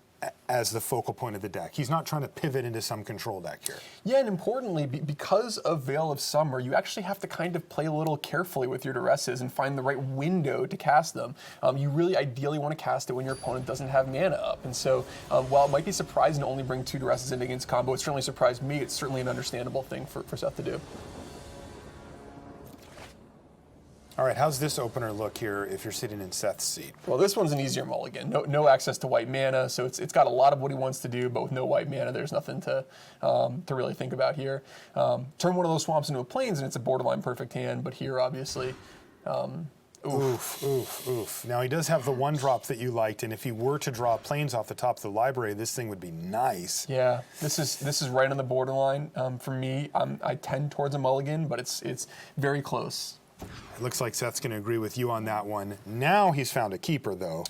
as the focal point of the deck. He's not trying to pivot into some control deck here. Yeah, and importantly, because of Veil of Summer, you actually have to kind of play a little carefully with your Duresses and find the right window to cast them. You really ideally want to cast it when your opponent doesn't have mana up. And so while it might be surprising to only bring 2 Duresses in against combo, it certainly surprised me. It's certainly an understandable thing for Seth to do. All right, how's this opener look here if you're sitting in Seth's seat? Well, this one's an easier mulligan. No access to white mana, so it's got a lot of what he wants to do, but with no white mana, there's nothing to really think about here. Turn one of those swamps into a plains, and it's a borderline perfect hand, but here, obviously, Oof, oof, oof. Now, he does have the one drop that you liked, and if he were to draw planes off the top of the library, this thing would be nice. Yeah, this is right on the borderline. For me, I tend towards a mulligan, but it's very close. It looks like Seth's going to agree with you on that one. Now he's found a keeper, though.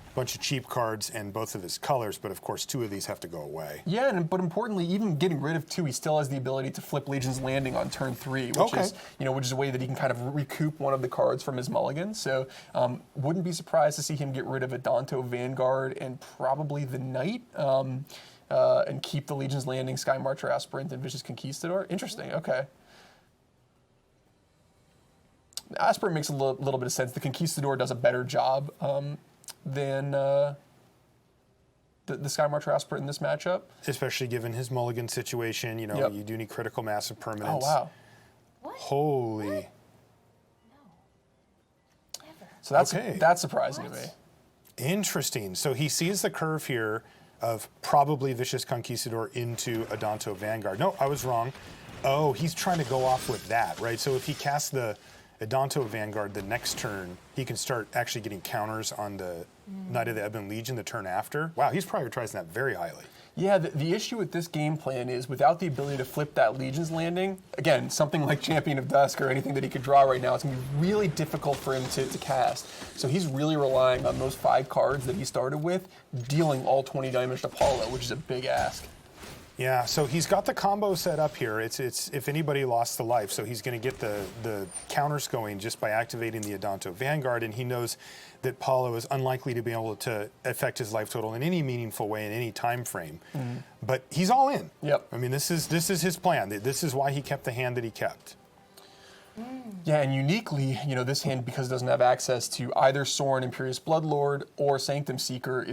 A bunch of cheap cards and both of his colors, but of course 2 of these have to go away. Yeah, but importantly, even getting rid of 2, he still has the ability to flip Legion's Landing on turn 3, which is which is a way that he can kind of recoup one of the cards from his mulligan. So wouldn't be surprised to see him get rid of a Adanto Vanguard and probably the Knight. And keep the Legion's Landing, Sky Marcher, Aspirant, and Vicious Conquistador. Interesting. Okay. Aspirant makes a little bit of sense. The Conquistador does a better job than the Sky Marcher Aspirant in this matchup. Especially given his mulligan situation, you know, you do need critical mass of permanence. Oh, wow. What? Holy. What? No. Never. So that's surprising to me. Interesting. So he sees the curve here of probably Vicious Conquistador into Adanto Vanguard. No, I was wrong. Oh, he's trying to go off with that, right? So if he casts the Adanto Vanguard the next turn, he can start actually getting counters on the Knight of the Ebon Legion the turn after. Wow, he's prioritizing that very highly. Yeah, the issue with this game plan is without the ability to flip that Legion's Landing, again, something like Champion of Dusk or anything that he could draw right now, it's going to be really difficult for him to cast. So he's really relying on those 5 cards that he started with, dealing all 20 damage to Paulo, which is a big ask. Yeah, so he's got the combo set up here. It's if anybody lost the life, so he's going to get the counters going just by activating the Adanto Vanguard, and he knows that Paulo is unlikely to be able to affect his life total in any meaningful way in any time frame. But he's all in. Yep. I mean, this is his plan. This is why he kept the hand that he kept. Yeah, and uniquely, this hand, because it doesn't have access to either Sorin, Imperious Bloodlord, or Sanctum Seeker,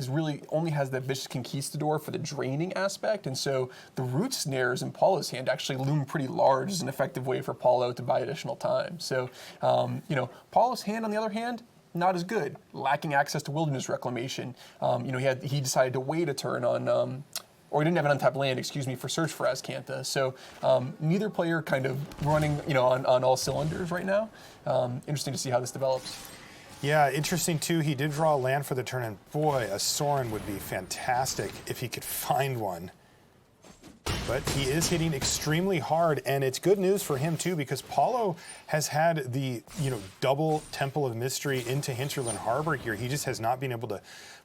only has that Vicious Conquistador for the draining aspect, and so the root snares in Paulo's hand actually loom pretty large as an effective way for Paulo to buy additional time. So, Paulo's hand, on the other hand, not as good, lacking access to Wilderness Reclamation. He decided to wait a turn on. Or he didn't have an untapped land, for Search for Azcanta. So neither player kind of running, on all cylinders right now. Interesting to see how this develops. Yeah, interesting too. He did draw a land for the turn, and boy, a Sorin would be fantastic if he could find one. But he is hitting extremely hard, and it's good news for him too, because Paulo has had the double Temple of Mystery into Hinterland Harbor here. He just has not been able to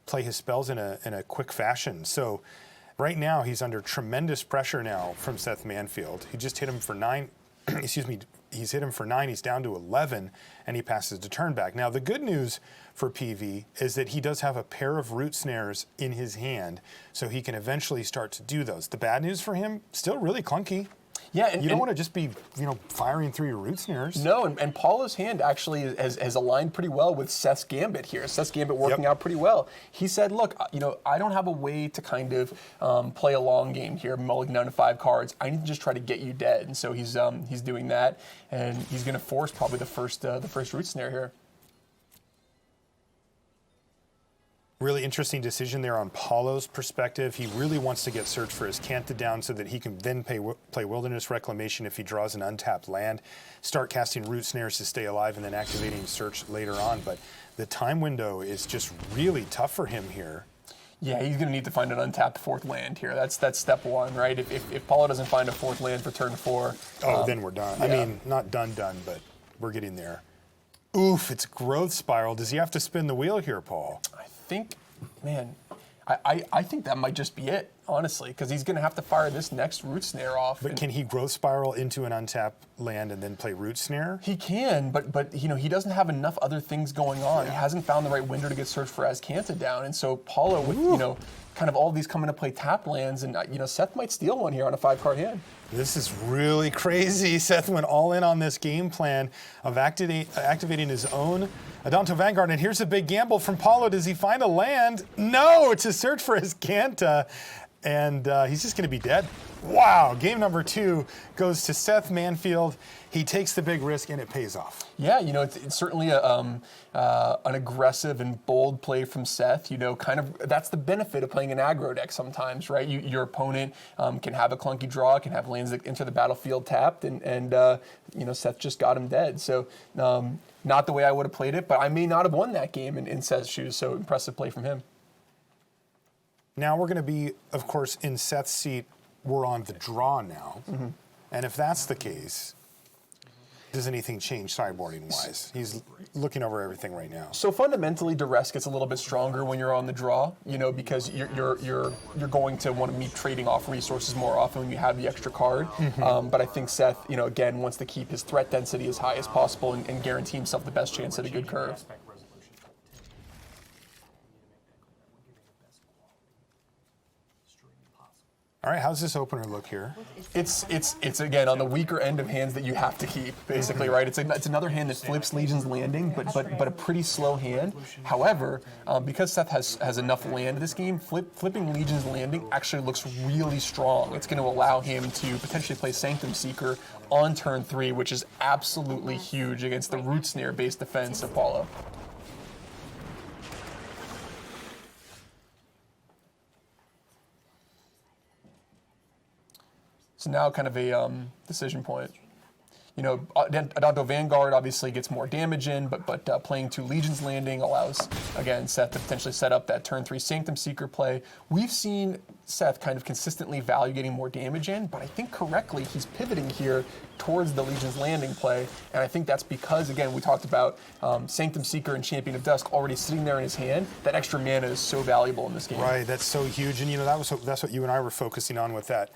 play his spells in a quick fashion. So. Right now, he's under tremendous pressure now from Seth Manfield. He just hit him for 9. He's hit him for 9. He's down to 11, and he passes the turn back. Now, the good news for PV is that he does have a pair of root snares in his hand, so he can eventually start to do those. The bad news for him, still really clunky. Yeah, and you don't want to just be, firing through your root snares. No, and Paulo's hand actually has aligned pretty well with Seth's Gambit here. Seth's Gambit working out pretty well. He said, look, I don't have a way to kind of play a long game here, mulligan down to 5 cards. I need to just try to get you dead. And so he's doing that, and he's going to force probably the first root snare here. Really interesting decision there on Paulo's perspective. He really wants to get Search for Azcanta down so that he can then play Wilderness Reclamation if he draws an untapped land, start casting root snares to stay alive, and then activating Search later on. But the time window is just really tough for him here. Yeah, he's going to need to find an untapped 4th land here. That's step 1, right? If Paulo doesn't find a 4th land for turn 4... then we're done. Yeah. I mean, not done, but we're getting there. Oof, it's Growth Spiral. Does he have to spin the wheel here, Paul? I think that might just be it, honestly, because he's going to have to fire this next root snare off. But can he Growth Spiral into an untapped land and then play root snare? He can, but he doesn't have enough other things going on. He hasn't found the right window to get Search for Azcanta down, and so Paulo with kind of all of these coming to play tap lands, and Seth might steal one here on a 5-card hand. This is really crazy. Seth went all in on this game plan of activating his own Adanto Vanguard, and here's a big gamble from Paulo. Does he find a land? No, it's a Search for Azcanta. and he's just going to be dead. Wow, game number 2 goes to Seth Manfield. He takes the big risk, and it pays off. Yeah, it's certainly an aggressive and bold play from Seth. That's the benefit of playing an aggro deck sometimes, right? Your opponent can have a clunky draw, can have lands that enter the battlefield tapped, and Seth just got him dead. So not the way I would have played it, but I may not have won that game in Seth's shoes, so impressive play from him. Now we're going to be, of course, in Seth's seat. We're on the draw now. Mm-hmm. And if that's the case, does anything change sideboarding-wise? He's looking over everything right now. So fundamentally, duress gets a little bit stronger when you're on the draw, because you're going to want to be trading off resources more often when you have the extra card. Mm-hmm. But I think Seth, again, wants to keep his threat density as high as possible and guarantee himself the best chance at a good curve. All right, how's this opener look here? It's again on the weaker end of hands that you have to keep, basically, right? It's another hand that flips Legion's Landing, but a pretty slow hand. However, because Seth has enough land this game, flipping Legion's Landing actually looks really strong. It's going to allow him to potentially play Sanctum Seeker on turn 3, which is absolutely huge against the Root Snare-based defense of Paulo. So now kind of a decision point. Adonto Vanguard obviously gets more damage in, but playing 2 Legion's Landing allows, again, Seth to potentially set up that turn 3 Sanctum Seeker play. We've seen Seth kind of consistently value getting more damage in, but I think correctly he's pivoting here towards the Legion's Landing play, and I think that's because, again, we talked about Sanctum Seeker and Champion of Dusk already sitting there in his hand. That extra mana is so valuable in this game. Right, that's so huge, and that's what you and I were focusing on with that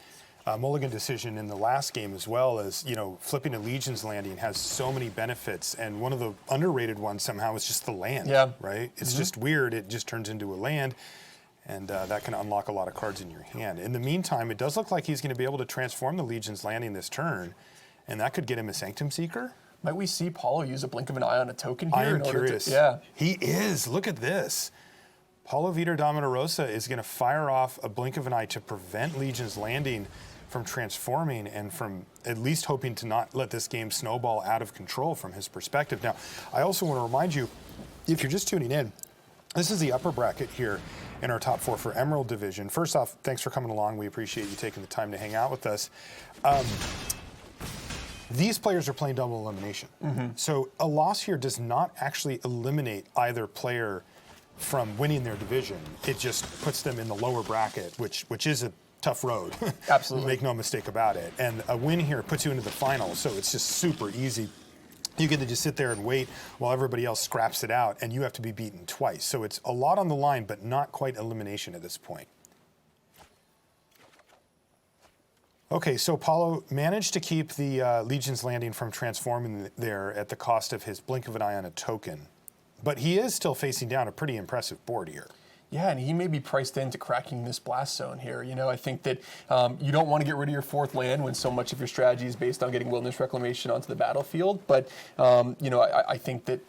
mulligan decision in the last game, as well as, flipping a Legion's Landing has so many benefits, and one of the underrated ones somehow is just the land. Yeah. Right? It's just weird. It just turns into a land, and that can unlock a lot of cards in your hand. In the meantime, it does look like he's going to be able to transform the Legion's Landing this turn, and that could get him a Sanctum Seeker. Might we see Paulo use a blink of an eye on a token here? I am curious. Yeah. He is. Look at this. Paulo Vitor Damo Da Rosa is going to fire off a blink of an eye to prevent Legion's Landing from transforming, and from at least hoping to not let this game snowball out of control from his perspective. Now, I also want to remind you, if you're just tuning in, this is the upper bracket here in our top 4 for Emerald Division. First off, thanks for coming along. We appreciate you taking the time to hang out with us. These players are playing double elimination. Mm-hmm. So a loss here does not actually eliminate either player from winning their division. It just puts them in the lower bracket, which is a tough road. Absolutely. Make no mistake about it. And a win here puts you into the finals, so it's just super easy. You get to just sit there and wait while everybody else scraps it out, and you have to be beaten twice. So it's a lot on the line, but not quite elimination at this point. Okay, so Paulo managed to keep the Legion's Landing from transforming there at the cost of his blink of an eye on a token. But he is still facing down a pretty impressive board here. Yeah, and he may be priced into cracking this blast zone here. I think that you don't want to get rid of your 4th land when so much of your strategy is based on getting Wilderness Reclamation onto the battlefield. But, I think that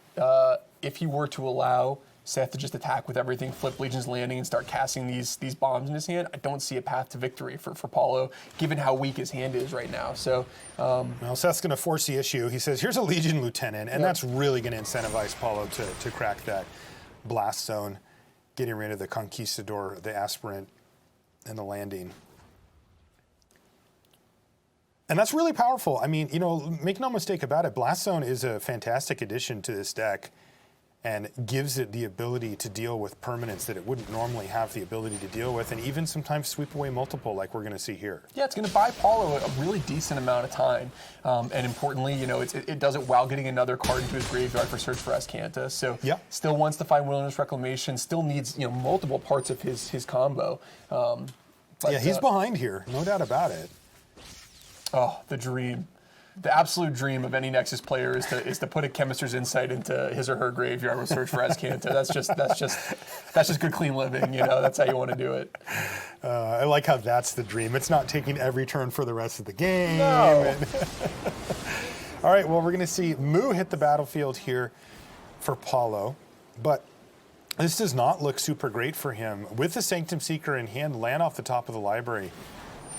if you were to allow Seth to just attack with everything, flip Legion's Landing, and start casting these bombs in his hand, I don't see a path to victory for Paulo, given how weak his hand is right now. So, well, Seth's going to force the issue. He says, here's a Legion Lieutenant, and that's really going to incentivize Paulo to crack that blast zone, getting rid of the Conquistador, the Aspirant, and the Landing. And that's really powerful. I mean, make no mistake about it, Blast Zone is a fantastic addition to this deck and gives it the ability to deal with permanents that it wouldn't normally have the ability to deal with, and even sometimes sweep away multiple like we're going to see here. Yeah, it's going to buy Paulo a really decent amount of time. And importantly, it does it while getting another card into his graveyard for Search for Azcanta. So still wants to find Wilderness Reclamation, still needs multiple parts of his combo. Yeah, he's behind here, no doubt about it. Oh, the dream. The absolute dream of any Nexus player is to put a Chemist's Insight into his or her graveyard with Search for Azcanta. That's just good, clean living. That's how you want to do it. I like how that's the dream. It's not taking every turn for the rest of the game. No. All right. Well, we're going to see Moo hit the battlefield here for Paulo, but This does not look super great for him. With the Sanctum Seeker in hand, land off the top of the library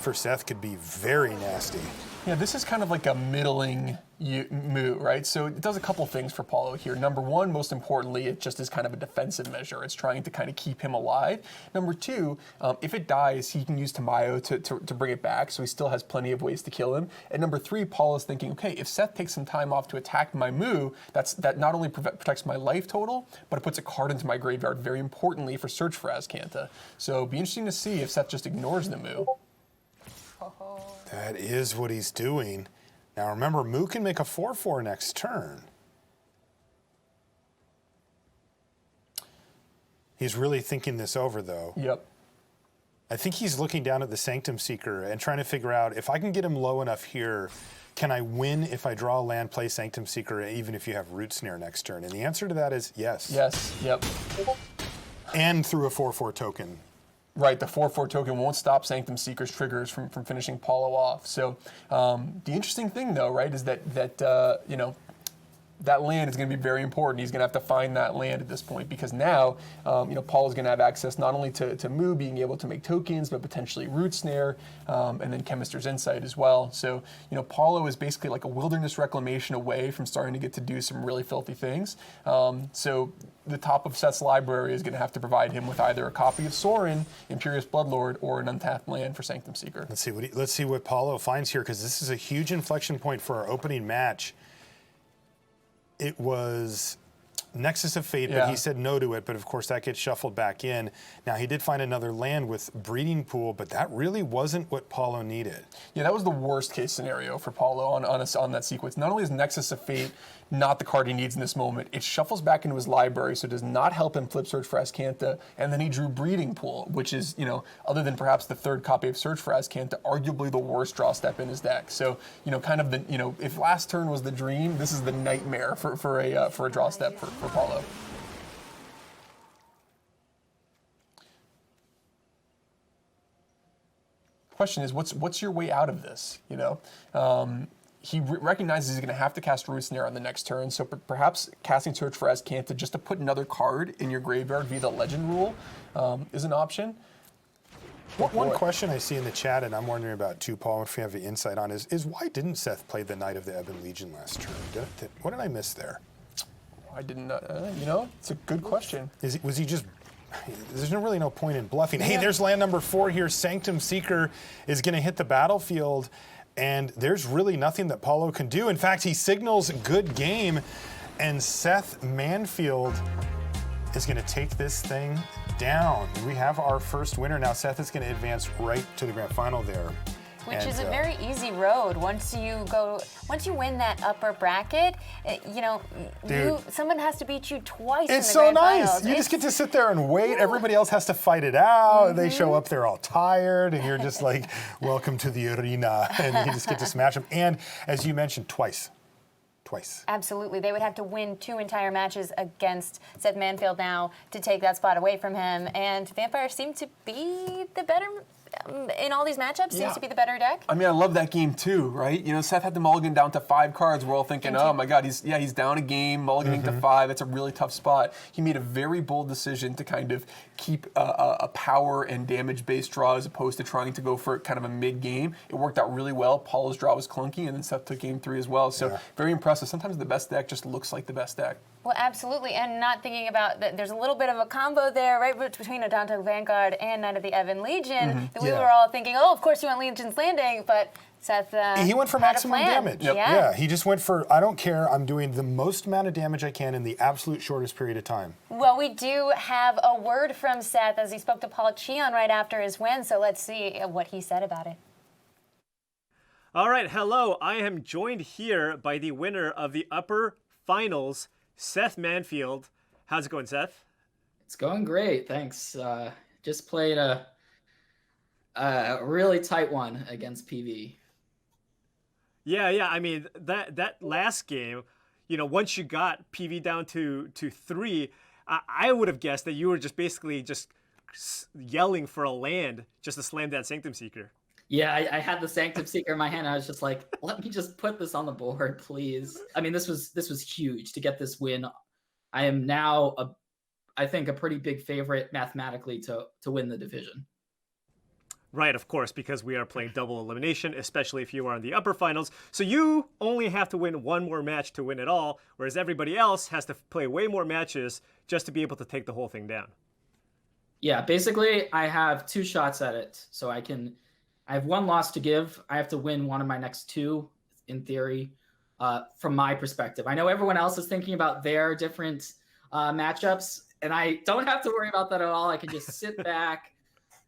for Seth could be very nasty. Yeah, this is kind of like a middling move, right? So it does a couple things for Paulo here. Number one, most importantly, it just is kind of a defensive measure. It's trying to kind of keep him alive. Number two, if it dies, he can use Tamayo to bring it back, so he still has plenty of ways to kill him. And number three, Paulo's thinking, okay, if Seth takes some time off to attack my Mu, that not only protects my life total, but it puts a card into my graveyard, very importantly for Search for Azcanta. So it'd be interesting to see if Seth just ignores the Mu. That is what he's doing. Now remember, Mu can make a 4/4 next turn. He's really thinking this over, though. Yep. I think he's looking down at the Sanctum Seeker and trying to figure out, if I can get him low enough here, can I win if I draw a land, play Sanctum Seeker, even if you have Root Snare next turn? And the answer to that is yes. Yes, yep. And through a 4/4 token. Right, the 4/4 token won't stop Sanctum Seeker's triggers from finishing Paulo off. So the interesting thing, though, right, is that you know, that land is going to be very important. He's going to have to find that land at this point, because now, you know, Paulo's going to have access not only to Mu being able to make tokens, but potentially Root Snare, and then Chemister's Insight as well. So, you know, Paulo is basically like a wilderness reclamation away from starting to get to do some really filthy things. So the top of Seth's library is going to have to provide him with either a copy of Sorin, Imperious Bloodlord, or an untapped land for Sanctum Seeker. Let's see what Paulo finds here, because this is a huge inflection point for our opening match. It was Nexus of Fate, but he said no to it, but of course that gets shuffled back in. Now, he did find another land with Breeding Pool, but that really wasn't what Paulo needed. Yeah, that was the worst case scenario for Paulo on that sequence. Not only is Nexus of Fate not the card he needs in this moment, it shuffles back into his library, so it does not help him flip Search for Azcanta, and then he drew Breeding Pool, which is, you know, other than perhaps the third copy of Search for Azcanta, arguably the worst draw step in his deck. So, you know, kind of the, you know, if last turn was the dream, this is the nightmare for a draw step for Paulo. Question is, what's your way out of this? You know, he recognizes he's going to have to cast Root Snare on the next turn, so perhaps casting Search for Azcanta just to put another card in your graveyard via the Legend rule is an option. One question I see in the chat, and I'm wondering about too, Paul, if you have the insight on, is why didn't Seth play the Knight of the Ebon Legion last turn? What did I miss there? I didn't, you know, it's a good question. Was he just... There's really no point in bluffing. Hey, there's land number 4 here. Sanctum Seeker is going to hit the battlefield, and there's really nothing that Paulo can do. In fact, he signals good game, and Seth Manfield is going to take this thing down. We have our first winner. Now, Seth is going to advance right to the grand final there. Which is a very easy road. Once you win that upper bracket, you know, someone has to beat you twice. It's in the so grand nice. finals. You just get to sit there and wait. Everybody else has to fight it out. They show up, they're all tired, and you're just like, welcome to the arena. And you just get to smash them. And as you mentioned, twice. Absolutely. They would have to win 2 entire matches against Seth Manfield now to take that spot away from him. And Vampires seem to be the better, in all these matchups, seems to be the better deck. I mean, I love that game too, right? You know, Seth had the mulligan down to 5 cards. We're all thinking, oh my God, he's down a game, mulliganing to 5. That's a really tough spot. He made a very bold decision to kind of keep a power and damage-based draw as opposed to trying to go for kind of a mid-game. It worked out really well. Paulo's draw was clunky, and then Seth took game 3 as well. So very impressive. Sometimes the best deck just looks like the best deck. Well, absolutely, and not thinking about that. There's a little bit of a combo there, right, between Adonto Vanguard and Knight of the Ebon Legion. That we were all thinking, oh, of course you want Legion's Landing, but Seth he went for maximum damage. Yeah, he just went for, I don't care, I'm doing the most amount of damage I can in the absolute shortest period of time. Well, we do have a word from Seth as he spoke to Paul Cheon right after his win, so let's see what he said about it. All right, hello. I am joined here by the winner of the upper finals, Seth Manfield. How's it going, Seth? It's going great, thanks. Just played a really tight one against PV. Yeah. I mean, that last game, you know, once you got PV down to 3, I would have guessed that you were just basically just yelling for a land just to slam that Sanctum Seeker. Yeah, I had the Sanctum Seeker in my hand. I was just like, let me just put this on the board, please. I mean, this was huge to get this win. I I think, a pretty big favorite mathematically to win the division. Right, of course, because we are playing double elimination, especially if you are in the upper finals. So you only have to win one more match to win it all, whereas everybody else has to play way more matches just to be able to take the whole thing down. Yeah, basically, I have 2 shots at it. So I have 1 loss to give. I have to win one of my next 2, in theory, from my perspective. I know everyone else is thinking about their different matchups, and I don't have to worry about that at all. I can just sit back,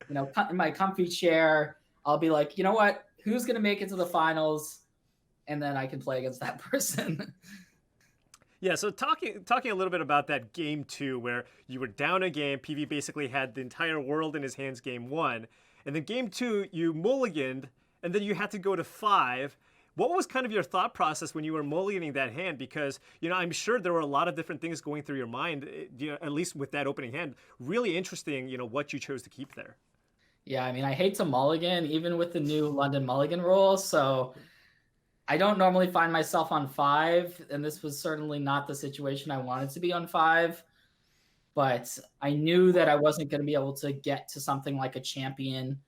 in my comfy chair. I'll be like, you know what? Who's going to make it to the finals? And then I can play against that person. Yeah, so talking a little bit about that game 2 where you were down a game, PV basically had the entire world in his hands game 1, and then game 2 you mulliganed, and then you had to go to 5. What was kind of your thought process when you were mulliganing that hand? Because, I'm sure there were a lot of different things going through your mind, at least with that opening hand. Really interesting, what you chose to keep there. Yeah, I mean, I hate to mulligan, even with the new London mulligan rule, so I don't normally find myself on 5, and this was certainly not the situation I wanted to be on 5, but I knew that I wasn't going to be able to get to something like a champion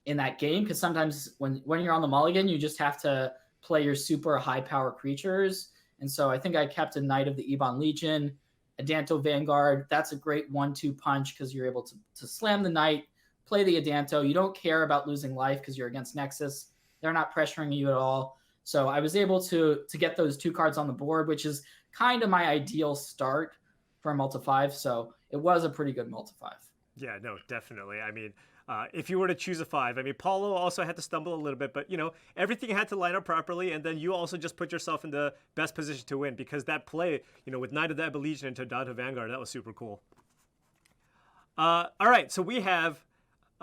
in that game, because sometimes when you're on the mulligan, you just have to play your super high-power creatures, and so I think I kept a Knight of the Ebon Legion, Adanto Vanguard. That's a great 1-2 punch because you're able to slam the Knight, play the Adanto. You don't care about losing life because you're against Nexus. They're not pressuring you at all. So I was able to get those 2 cards on the board, which is kind of my ideal start for a multi-5. So it was a pretty good multi-5. Yeah, no, definitely. I mean, if you were to choose a 5, I mean, Paulo also had to stumble a little bit, but, everything had to line up properly, and then you also just put yourself in the best position to win, because that play, with Knight of the Ebon Legion into Adanto Vanguard, that was super cool. All right, so we have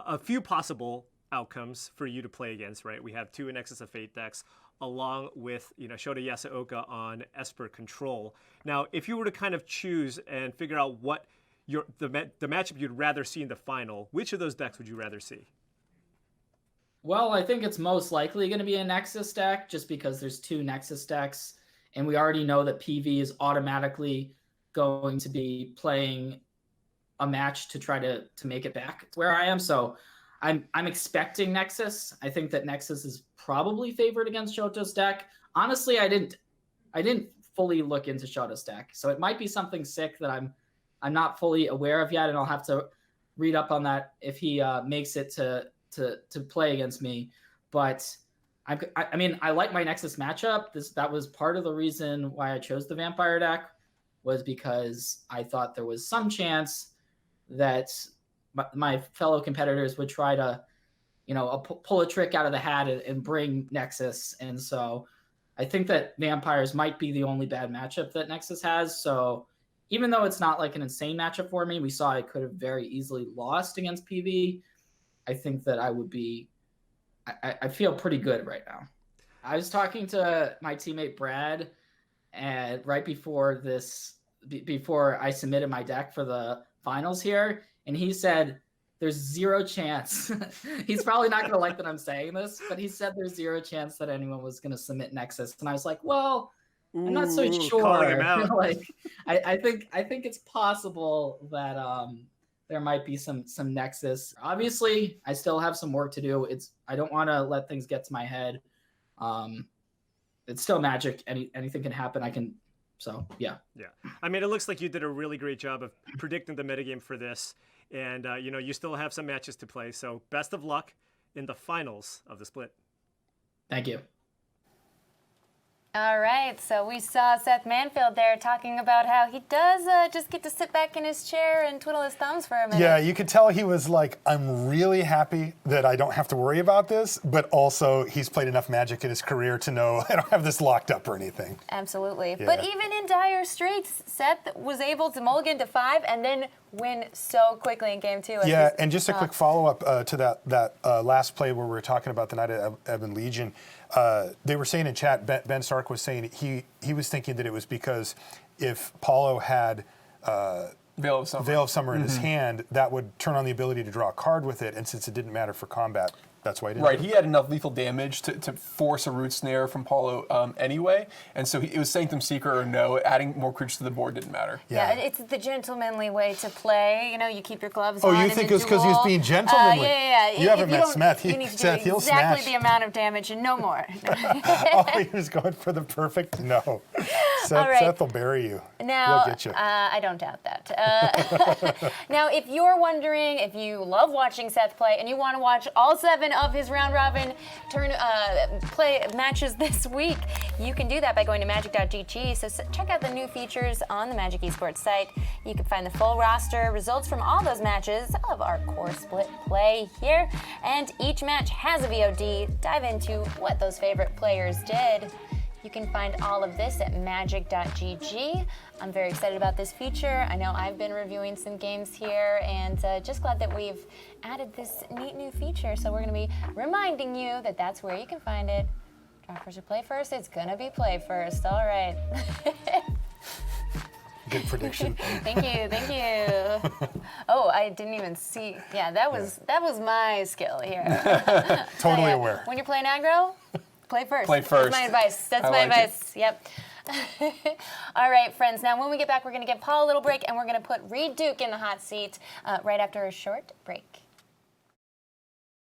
a few possible outcomes for you to play against, right? We have 2 Nexus of Fate decks, along with, Shota Yasuoka on Esper Control. Now, if you were to kind of choose and figure out what the matchup you'd rather see in the final, which of those decks would you rather see? Well, I think it's most likely going to be a Nexus deck, just because there's 2 Nexus decks, and we already know that PV is automatically going to be playing a match to try to make it back to where I am. So I'm expecting Nexus. I think that Nexus is probably favored against Shoto's deck. Honestly, I didn't fully look into Shoto's deck, so it might be something sick that I'm not fully aware of yet, and I'll have to read up on that if he makes it to play against me. But I mean, I like my Nexus matchup. That was part of the reason why I chose the Vampire deck, was because I thought there was some chance that my fellow competitors would try to, pull a trick out of the hat and bring Nexus. And so I think that Vampires might be the only bad matchup that Nexus has. So even though it's not like an insane matchup for me, we saw I could have very easily lost against PV. I think that I feel pretty good right now. I was talking to my teammate Brad, and right before I submitted my deck for the finals here, and he said there's 0 chance. He's probably not going to like that I'm saying this, but he said there's 0 chance that anyone was going to submit Nexus. And I was like, well, I'm not so sure. Calling him out. Like, I think it's possible that there might be some Nexus. Obviously, I still have some work to do. I don't want to let things get to my head. It's still Magic. Anything can happen. So, yeah. Yeah. I mean, it looks like you did a really great job of predicting the metagame for this. And, you still have some matches to play. So best of luck in the finals of the split. Thank you. All right, so we saw Seth Manfield there talking about how he does just get to sit back in his chair and twiddle his thumbs for a minute. Yeah, you could tell he was like, I'm really happy that I don't have to worry about this, but also he's played enough Magic in his career to know I don't have this locked up or anything. Absolutely. Yeah. But even in dire straits, Seth was able to mulligan to 5 and then win so quickly in game 2. Yeah, and just a quick follow-up to that last play where we were talking about the Knight of Ebon Legion. They were saying in chat, Ben Stark was saying he was thinking that it was because if Paulo had Veil of Summer in his hand, that would turn on the ability to draw a card with it, and since it didn't matter for combat, That's why he didn't. Right, do it. he had enough lethal damage to force a root snare from Paulo anyway, and so it was Sanctum Seeker or no, adding more creatures to the board didn't matter. Yeah, it's the gentlemanly way to play. You know, you keep your gloves Oh, on. you in think the it was 'cause he was duel. being gentlemanly? Yeah. You haven't If met don't- Smith. You need to Seth, do he'll exactly smash. the amount of damage and no more. Oh, he was going for the perfect no. All right. Seth will bury you. Now, He'll get you. I don't doubt that. Now, if you're wondering if you love watching Seth play and you want to watch all 7 of his round robin play matches this week, you can do that by going to magic.gg. So check out the new features on the Magic Esports site. You can find the full roster, results from all those matches of our core split play here, and each match has a VOD. Dive into what those favorite players did. You can find all of this at magic.gg. I'm very excited about this feature. I know I've been reviewing some games here, and just glad that we've added this neat new feature. So we're going to be reminding you that that's where you can find it. Draw first or play first? It's going to be play first. All right. Good prediction. Thank you. Oh, I didn't even see. Yeah, that was my skill here. Totally aware. When you're playing aggro, play first. Play first. That's my advice. That's I my like it. advice. Yep. All right, friends. Now, when we get back, we're going to give Paul a little break, and we're going to put Reed Duke in the hot seat right after a short break.